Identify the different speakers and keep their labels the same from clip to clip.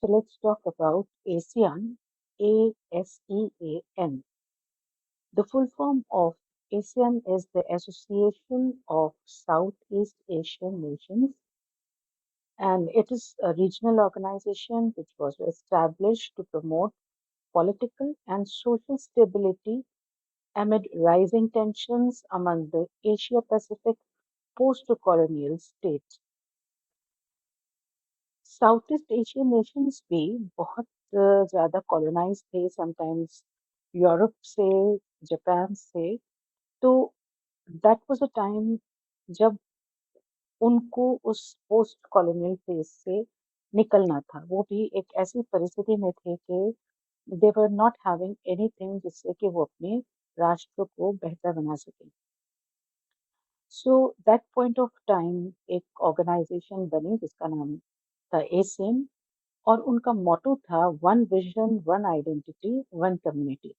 Speaker 1: let's talk about ASEAN, ASEAN. The full form of ASEAN is the Association of Southeast Asian Nations, and it is a regional organization which was established to promote political and social stability amid rising tensions among the Asia Pacific post-colonial states. South East Asian Nations भी बहुत ज़्यादा colonise थे sometimes Europe से Japan से तो that was a time जब उनको उस पोस्ट कॉलोनियल फेज से निकलना था वो भी एक ऐसी परिस्थिति में थे कि दे वर नॉट हैविंग एनीथिंग जिससे कि वो अपने राष्ट्र को बेहतर बना सकें so that point of time एक ऑर्गेनाइजेशन बनी जिसका नाम था एशियन और उनका मोटो था one vision one identity one community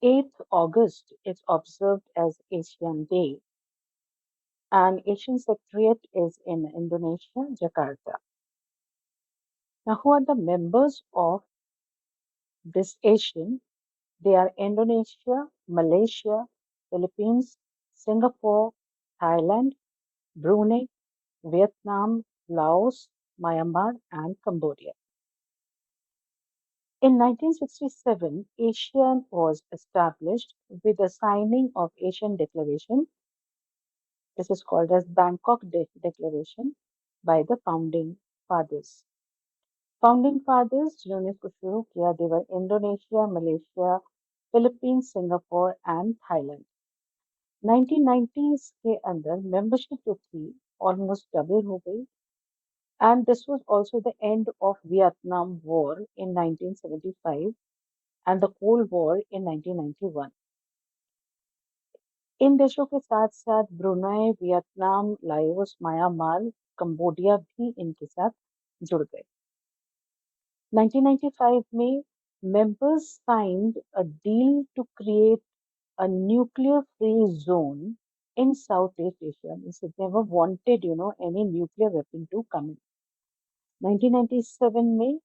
Speaker 1: 8th August is observed as Asian Day and Asian Secretariat is in Indonesia, Jakarta. Now, who are the members of this Asian? They are Indonesia, Malaysia, Philippines, Singapore, Thailand, Brunei, Vietnam, Laos, Myanmar, and Cambodia. In 1967, ASEAN was established with the signing of Asian Declaration. This is called as Bangkok Declaration by the founding fathers. Founding fathers जिन्होंने इसको शुरू किया they were Indonesia Malaysia Philippines Singapore and Thailand 1990s के अंदर membership जो थी almost double हो गई and this was also the end of Vietnam war in 1975 and the cold war in 1991 इन देशों के साथ साथ Brunei Vietnam Laos Myanmar Cambodia भी इनके साथ जुड़ गए 1995 में members signed a deal to create a nuclear-free zone in Southeast Asia. Means it never wanted, any nuclear weapon to come in. 1997 में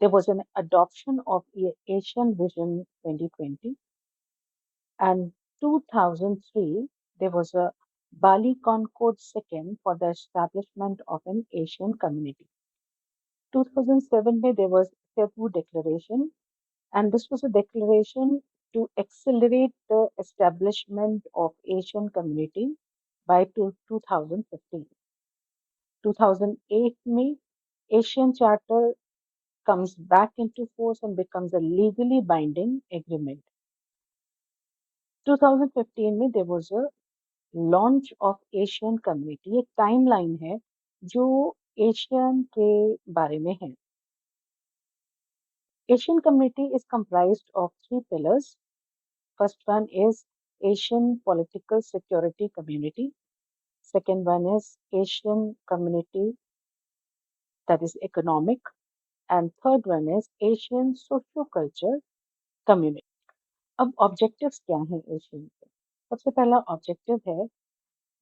Speaker 1: there was an adoption of Asian Vision 2020, and 2003 there was a Bali Concord II for the establishment of an Asian community. 2007 में there was Cebu Declaration, and this was a declaration to accelerate the establishment of Asian community by 2015. 2008 में Asian Charter comes back into force and becomes a legally binding agreement. 2015 में there was a launch of Asian community. एक timeline है जो Asian के बारे में है. Asian community is comprised of three pillars. First one is Asian Political Security Community. Second one is Asian Community that is economic. And third one is Asian Socio-Culture Community. अब objectives क्या हैं Asian के? सबसे पहला objective है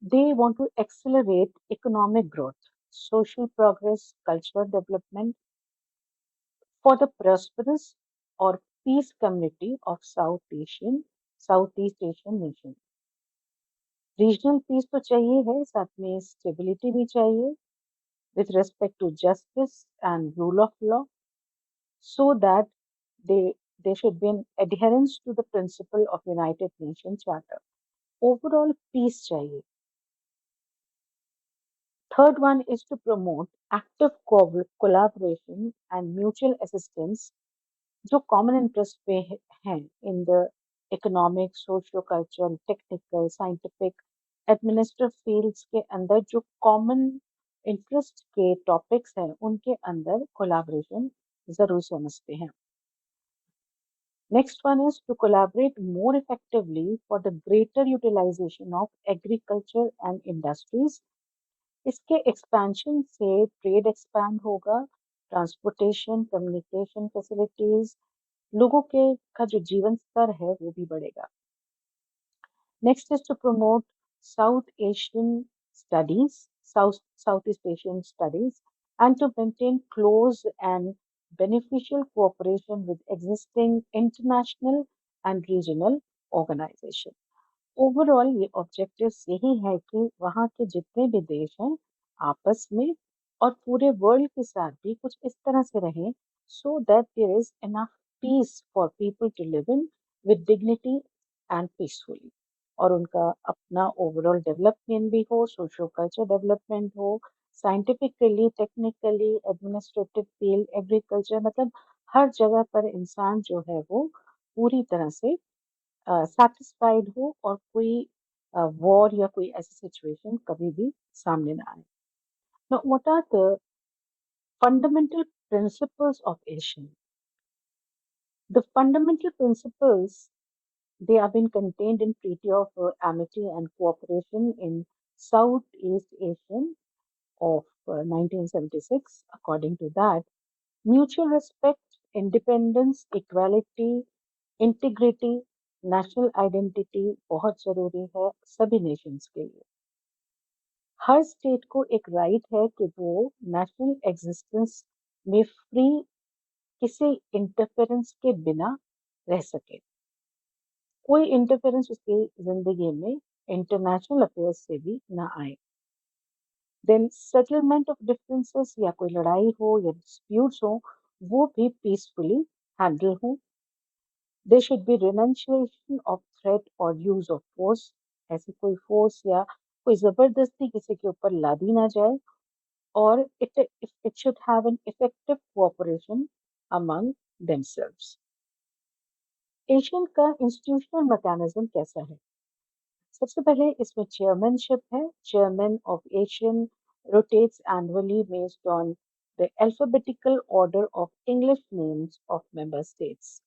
Speaker 1: they want to accelerate economic growth, social progress, cultural development for the prosperous or peace community of Southeast Asian nations. Regional piece तो चाहिए है साथ में स्टेबिलिटी भी चाहिए with respect to justice and rule of law so that they there should be an adherence to the principle of United Nations Charter. Overall peace चाहिए. Third one is to promote active collaboration and mutual assistance जो common interest पे हैं in the economic socio cultural technical scientific administrative fields के अंदर जो common interest के topics हैं उनके अंदर कोलैबोरेशन जरूर समझते हैं. Next one is to collaborate more effectively for the greater utilization of agriculture and industries. इसके एक्सपेंशन से ट्रेड एक्सपैंड होगा, ट्रांसपोर्टेशन कम्युनिकेशन फैसिलिटीज लोगों के का जो जीवन स्तर है वो भी बढ़ेगा. Next is to promote South Asian studies South East Asian studies and to maintain close and beneficial cooperation with existing international and regional organizations. Overall ये ऑब्जेक्टिव्स यही है कि वहाँ के जितने भी देश हैं आपस में और पूरे वर्ल्ड के साथ भी कुछ इस तरह से रहें so that there is enough peace for people to live in with dignity and peacefully और उनका अपना ओवरऑल डेवलपमेंट भी हो सोशो कल्चर डेवलपमेंट हो scientifically technically administrative field agriculture मतलब हर जगह पर इंसान जो है वो पूरी तरह से सैटिस्फाइड हो और कोई वॉर या कोई ऐसी सिचुएशन कभी भी सामने ना आए. Now, what are the fundamental principles of Asian? The fundamental principles they have been contained in Treaty of Amity and Cooperation in Southeast Asian of 1976. According to that, mutual respect, independence, equality, integrity national identity बहुत जरूरी है सभी Nations के लिए. हर state को एक right है कि वो नेशनल एग्जिस्टेंस में फ्री किसी इंटरफेरेंस के बिना रह सके. कोई इंटरफेरेंस उसकी जिंदगी में इंटरनेशनल अफेयर्स से भी ना आए. देन सेटलमेंट ऑफ डिफरेंसेस या कोई लड़ाई हो या डिस्प्यूट्स हो वो भी पीसफुली हैंडल हो. There should be renunciation of threat or use of force. ऐसी कोई फोर्स या कोई जबरदस्ती किसी के ऊपर लादी ना जाए और it should have an effective cooperation among themselves. Asian का इंस्टीट्यूशनल मैकेनिज्म कैसा है? सबसे पहले इसमें चेयरमैनशिप है. Chairman of Asian rotates annually based on the alphabetical order of English names of member states.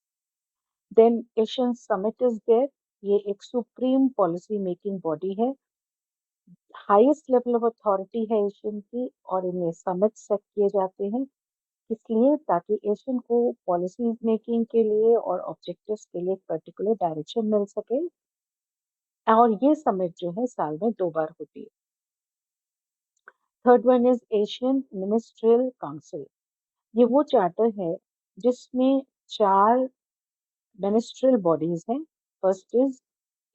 Speaker 1: Then ASEAN summit is there. ये एक supreme policy making body है. हाईएस्ट लेवल ऑफ अथॉरिटी है एशियन की और इनमें summit set किए जाते हैं इसलिए ताकि एशियन को पॉलिसीज मेकिंग के लिए और ऑब्जेक्टिव्स के लिए पर्टिकुलर डायरेक्शन मिल सके और ये समिट जो है साल में 2 बार होती है. Third one is Asian ministerial council. ये वो चार्टर है जिसमें 4 मिनिस्ट्रियल बॉडीज हैं. First is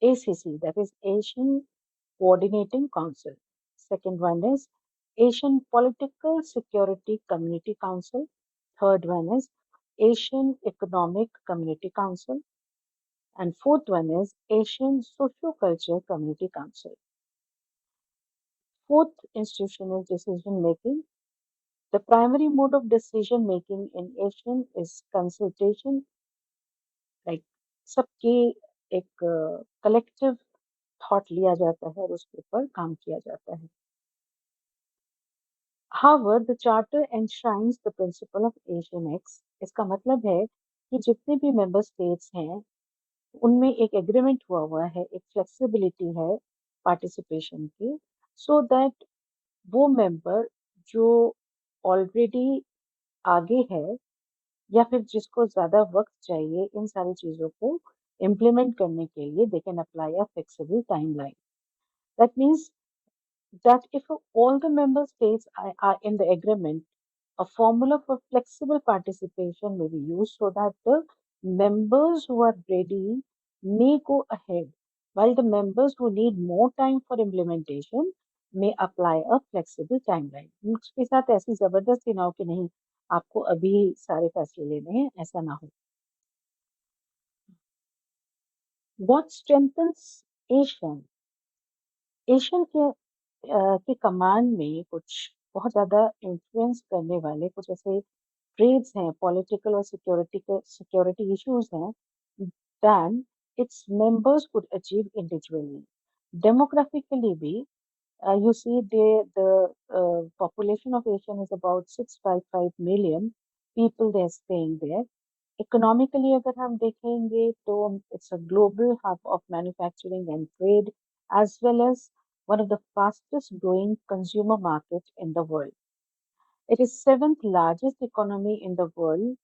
Speaker 1: ACC, that is Asian Coordinating Council. Second one is Asian Political Security Community Council. Third one is Asian Economic Community Council. And fourth one is Asian Socio-Culture Community Council. Fourth institution is decision making. The primary mode of decision making in Asian is consultation, like सबके एक collective thought लिया जाता है और उसके ऊपर काम किया जाता है. However, the charter enshrines the principle of Asian X. इसका मतलब है कि जितने भी मेंबर स्टेट्स हैं उनमें एक एग्रीमेंट हुआ है एक फ्लेक्सिबिलिटी है पार्टिसिपेशन की सो दैट वो मेंबर जो ऑलरेडी आगे है या फिर जिसको ज्यादा वक्त चाहिए इन सारी चीजों को इम्प्लीमेंट करने के लिए they can apply a flexible timeline. That means that if all the member states are in the agreement, a formula for flexible participation may be used so that the members who are ready may go ahead, while the members who need more time for implementation may apply a flexible timeline. उसके साथ ऐसी जबरदस्ती ना हो कि नहीं आपको अभी सारे फैसले लेने हैं ऐसा ना हो. What strengthens Asian? एशियन के कमान में कुछ बहुत ज्यादा इन्फ्लुएंस करने वाले कुछ ऐसे ट्रेड्स हैं पॉलिटिकल और सिक्योरिटी इश्यूज हैं than its members could achieve individually. Demographically भी you see the population of Asian is about 655 million people they are staying there. Economically अगर हम देखेंगे तो it's a global hub of manufacturing and trade as well as one of the fastest growing consumer market in the world. It is seventh largest economy in the world.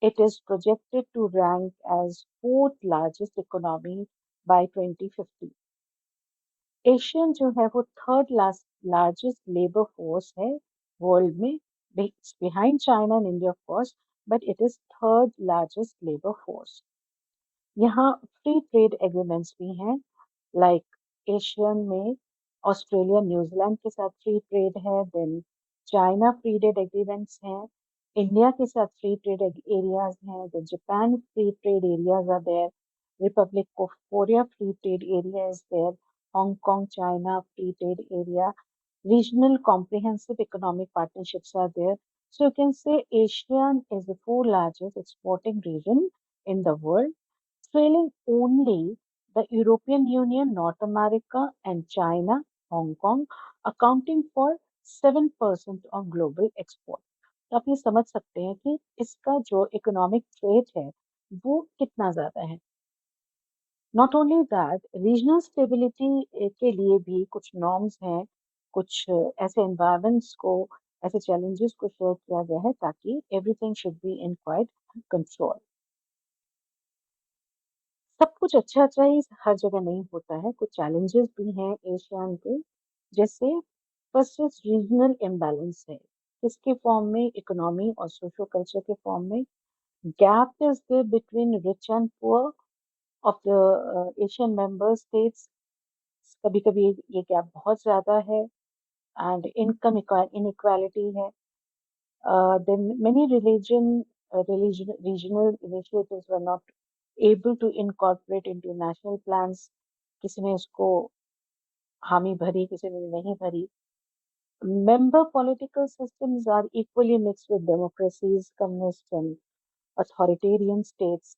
Speaker 1: It is projected to rank as fourth largest economy by 2050. Asian जो है वो third largest labour force है world में It's behind China and India, of course, but it is third largest labor force. यहाँ free trade agreements भी हैं, like ASEAN में Australia New Zealand के साथ फ्री ट्रेड है, then China free trade agreements हैं, इंडिया के साथ फ्री ट्रेड एरियाज हैं, then Japan free trade areas are there, republic of Korea free trade area is there, Hong Kong China free trade area, regional comprehensive economic partnerships are there. So you can say ASEAN is the fourth largest exporting region in the world, trailing only the European Union, North America, and China, Hong Kong, accounting for 7% of global export. तो आप ये समझ सकते हैं कि इसका जो economic trade है वो कितना ज्यादा है। Not only that, regional stability के लिए भी कुछ नॉर्म्स हैं, कुछ ऐसे एनवायरमेंट्स को, ऐसे चैलेंजेस को शेयर किया गया है ताकि everything should be in quite control. सब कुछ अच्छा अच्छा ही हर जगह नहीं होता है, कुछ चैलेंजेस भी हैं एशियान के, जैसे फर्स्ट इज रीजनल इम्बैलेंस है, किसके फॉर्म में, इकोनॉमी और सोशो कल्चर के फॉर्म में। Gap is there between rich and poor of the ASEAN member states, कभी कभी ये गैप बहुत ज्यादा है, एंड इनकम इनइक्वालिटी है। Then many regional initiatives were not able to incorporate into national plans. किसी ने इसको हामी भरी, किसी ने नहीं भरी। Member political systems are equally mixed with democracies, communist and authoritarian states.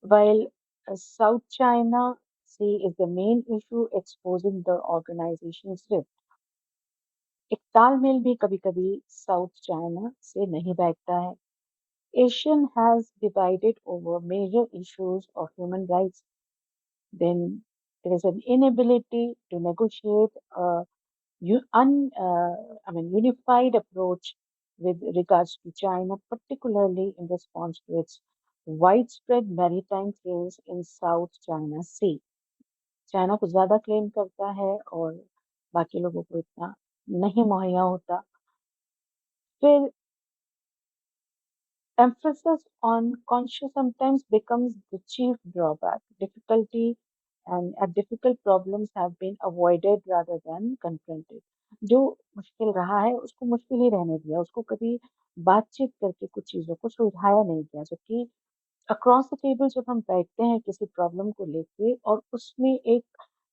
Speaker 1: While South China Sea is the main issue exposing the organization's rift. एक तालमेल भी कभी कभी साउथ चाइना से नहीं बैठता है। Asian has divided over major issues of human rights. Then there is an inability to negotiate a unified approach with regards to China, particularly in response to its widespread maritime claims in South China Sea. China कुछ ज्यादा claim करता है और बाकी लोगों को इतना नहीं मुहैया होता। फिर emphasis on conscious sometimes becomes the chief drawback. Difficulty and difficult problems have been avoided rather than confronted. जो मुश्किल रहा है उसको मुश्किल ही रहने दिया, उसको कभी बातचीत करके कुछ चीजों को सुलझाया नहीं गया, जबकि अक्रॉस द टेबल जब हम बैठते हैं किसी प्रॉब्लम को लेके और उसमें एक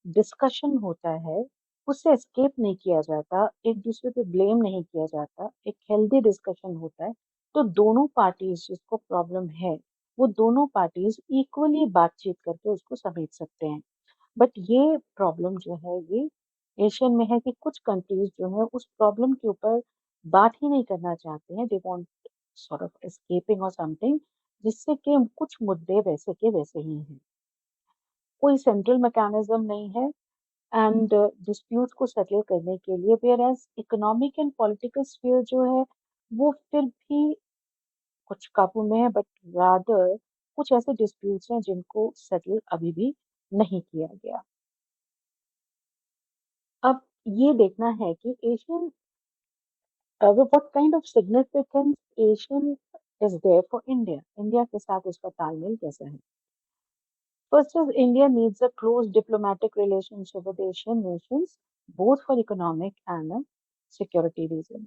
Speaker 1: डिस्कशन होता है, उससे एस्केप नहीं किया जाता, एक दूसरे पे ब्लेम नहीं किया जाता, एक हेल्दी डिस्कशन होता है, तो दोनों पार्टीज जिसको प्रॉब्लम है वो दोनों पार्टीज इक्वली बातचीत करके उसको समेट सकते हैं। बट ये प्रॉब्लम जो है ये एशियन में है कि कुछ कंट्रीज जो है उस प्रॉब्लम के ऊपर बात ही नहीं करना चाहते हैं, they want sort of escaping और समथिंग, जिससे कि कुछ मुद्दे वैसे के वैसे ही हैं, कोई सेंट्रल मैकेनिज्म नहीं है एंड डिस्प्यूट को सेटल करने के लिए, whereas economic and political sphere जो है वो फिर भी कुछ काबू में है, बट रादर कुछ ऐसे डिस्प्यूट्स हैं जिनको सेटल अभी भी नहीं किया गया। अब ये देखना है कि ASEAN what kind of significance ASEAN is there for India, India के साथ उसका तालमेल कैसा है। First is India needs a close diplomatic relationship with Asian nations, both for economic and security reasons.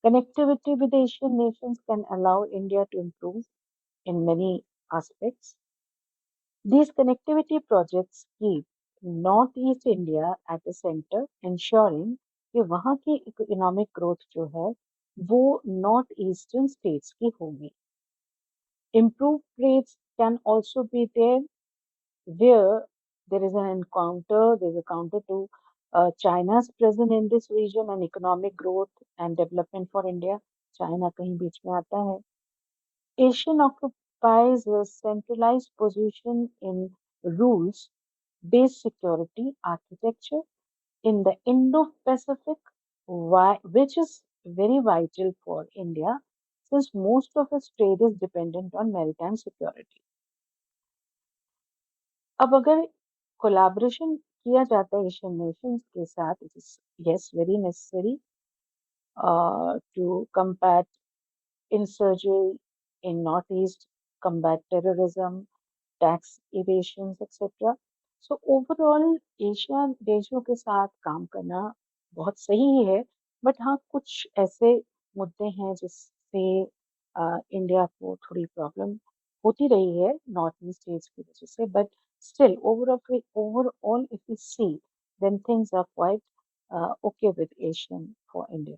Speaker 1: Connectivity with Asian nations can allow India to improve in many aspects. These connectivity projects keep Northeast India at the center, ensuring कि वहाँ की economic growth जो है वो north eastern states की होगी। Improved trades can also be there where there is an encounter, there's a counter to China's presence in this region and economic growth and development for India. China कहीं बीच में आता है। Asian occupies a centralized position in rules-based security architecture in the Indo-Pacific, which is very vital for India since most of its trade is dependent on maritime security. अब अगर collaboration किया जाता है Asian Nations के साथ, it is yes very necessary, to combat insurgery in Northeast, combat terrorism, tax evasions, etc. So overall Asian देशों के साथ काम करना बहुत सही है, बट हाँ कुछ ऐसे मुद्दे हैं जिससे इंडिया को थोड़ी प्रॉब्लम होती रही है नॉर्थ ईस्ट स्टेट्स की वजह से, but still overall if we see then things are quite okay with Asian for India.